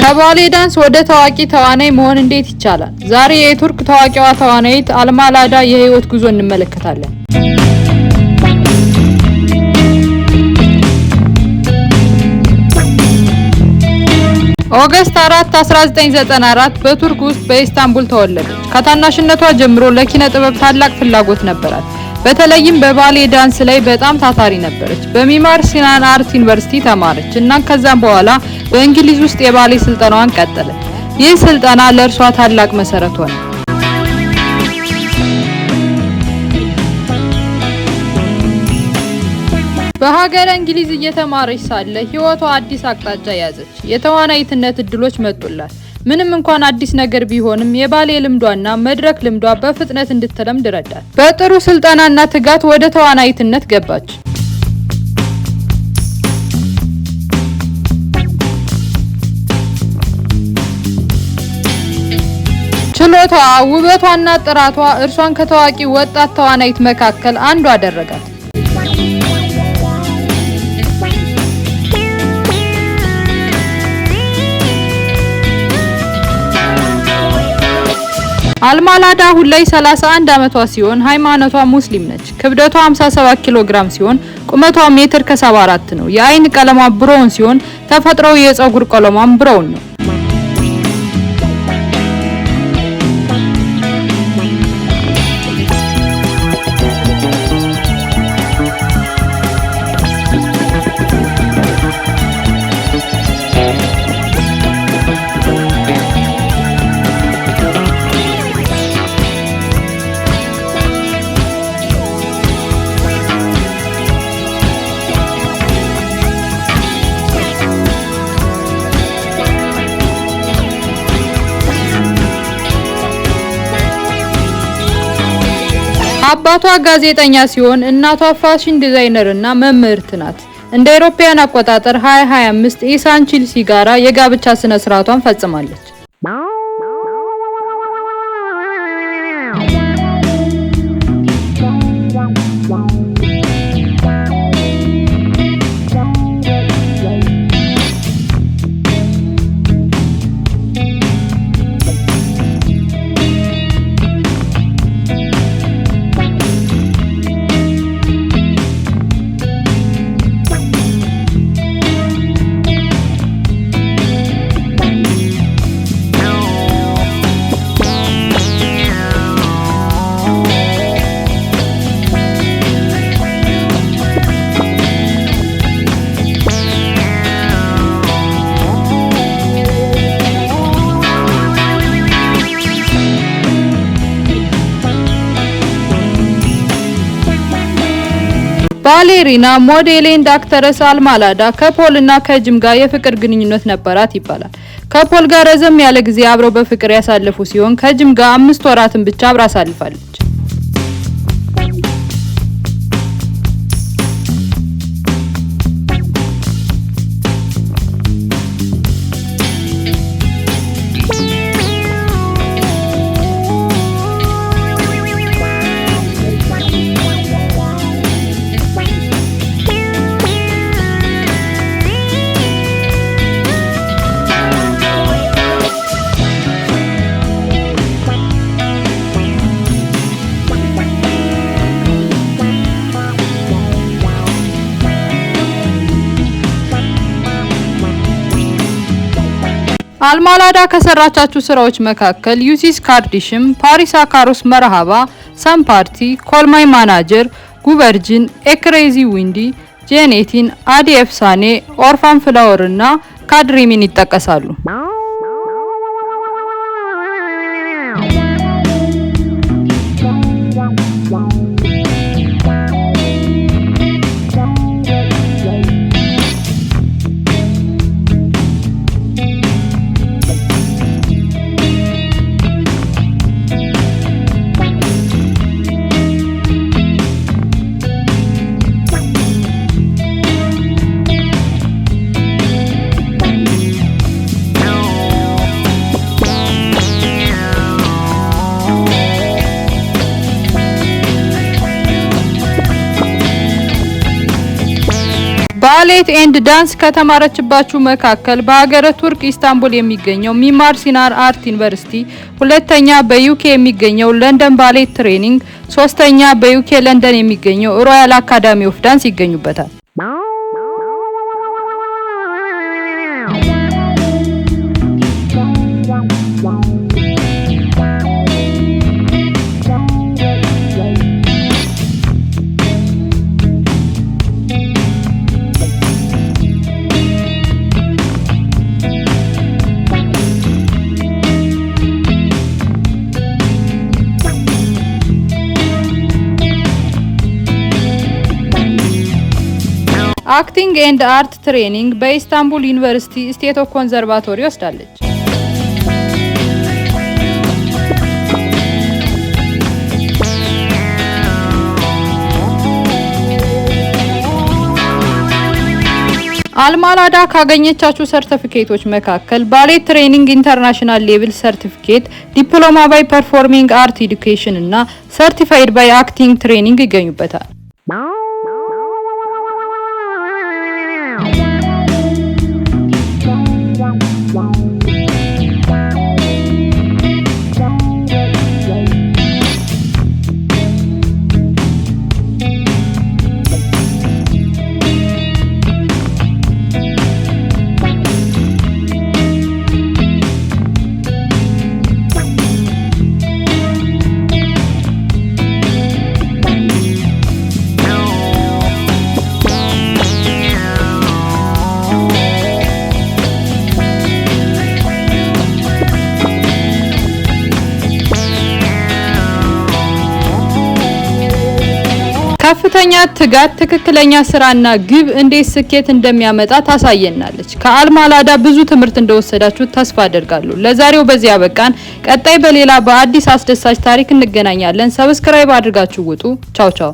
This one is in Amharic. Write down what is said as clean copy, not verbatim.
ከባሌ ዳንስ ወደ ታዋቂ ተዋናይ መሆን እንዴት ይቻላል? ዛሬ የቱርክ ታዋቂዋ ተዋናይት አልማላዳ የህይወት ጉዞ እንመለከታለን። ኦገስት 4 1994 በቱርክ ውስጥ በኢስታንቡል ተወለደች። ከታናሽነቷ ጀምሮ ለኪነ ጥበብ ታላቅ ፍላጎት ነበራት። በተለይም በባሌ ዳንስ ላይ በጣም ታታሪ ነበረች። በሚማር ሲናን አርት ዩኒቨርሲቲ ተማረች እና ከዛም በኋላ በእንግሊዝ ውስጥ የባሌ ስልጠናዋን ቀጠለች። ይህ ስልጠና ለእርሷ ታላቅ መሰረት ሆነ። በሀገረ እንግሊዝ እየተማረች ሳለ ህይወቷ አዲስ አቅጣጫ ያዘች። የተዋናይትነት እድሎች መጡላት። ምንም እንኳን አዲስ ነገር ቢሆንም የባሌ ልምዷና መድረክ ልምዷ በፍጥነት እንድትለምድ ረዳት። በጥሩ ስልጠናና ትጋት ወደ ተዋናይትነት ገባች። ችሎታዋ፣ ውበቷና ጥራቷ እርሷን ከታዋቂ ወጣት ተዋናይት መካከል አንዷ አደረጋት። አልማላዳ አሁን ላይ 31 ዓመቷ ሲሆን ሃይማኖቷ ሙስሊም ነች። ክብደቷ 57 ኪሎ ግራም ሲሆን ቁመቷ ሜትር ከ74 ነው። የአይን ቀለሟ ብራውን ሲሆን ተፈጥሯዊ የፀጉር ቀለሟም ብራውን ነው። አባቷ ጋዜጠኛ ሲሆን እናቷ ፋሽን ዲዛይነር እና መምህርት ናት። እንደ አውሮፓውያን አቆጣጠር 2025 ኢሳን ቺልሲ ጋራ የጋብቻ ስነ ስርዓቷን ፈጽማለች። ባሌሪና ሞዴል ኤንድ አክተረስ አልማላዳ ከፖልና ከጂም ጋር የፍቅር ግንኙነት ነበራት ይባላል። ከፖል ጋር ረዘም ያለ ጊዜ አብረው በፍቅር ያሳለፉ ሲሆን ከጂም ጋር 5 ወራትን ብቻ አብራ አሳልፋለች። አልማላዳ ከሰራቻቸው ስራዎች መካከል ዩሲስ ካርዲሽም፣ ፓሪስ አካሮስ መርሃባ፣ ሰም ፓርቲ፣ ኮል ማይ ማናጀር፣ ጉበርጂን፣ ኤክሬዚ ዊንዲ፣ ጄኔቲን፣ አዲ ኤፍሳኔ፣ ኦርፋን ፍላወር እና ካድሪሚን ይጠቀሳሉ። ባሌት ኤንድ ዳንስ ከተማረችባቸው መካከል በሀገረ ቱርክ ኢስታንቡል የሚገኘው ሚማር ሲናር አርት ዩኒቨርሲቲ፣ ሁለተኛ በዩኬ የሚገኘው ለንደን ባሌት ትሬኒንግ፣ ሶስተኛ በዩኬ ለንደን የሚገኘው ሮያል አካዳሚ ኦፍ ዳንስ ይገኙበታል። አክቲንግ ኤንድ አርት ትሬኒንግ በኢስታንቡል ዩኒቨርሲቲ ስቴት ኦፍ ኮንሰርቫቶሪ ወስዳለች። አልማላዳ ካገኘቻቸው ሰርቲፊኬቶች መካከል ባሌት ትሬኒንግ ኢንተርናሽናል ሌቭል ሰርቲፊኬት፣ ዲፕሎማ ባይ ፐርፎርሚንግ አርት ኤዱኬሽን እና ሰርቲፋይድ ባይ አክቲንግ ትሬኒንግ ይገኙበታል። ከፍተኛ ትጋት፣ ትክክለኛ ስራና ግብ እንዴት ስኬት እንደሚያመጣ ታሳየናለች። ከአልማላዳ ብዙ ትምህርት እንደወሰዳችሁ ተስፋ አደርጋለሁ። ለዛሬው በዚያ በቃን። ቀጣይ በሌላ በአዲስ አስደሳች ታሪክ እንገናኛለን። ሰብስክራይብ አድርጋችሁ ውጡ። ቻው ቻው።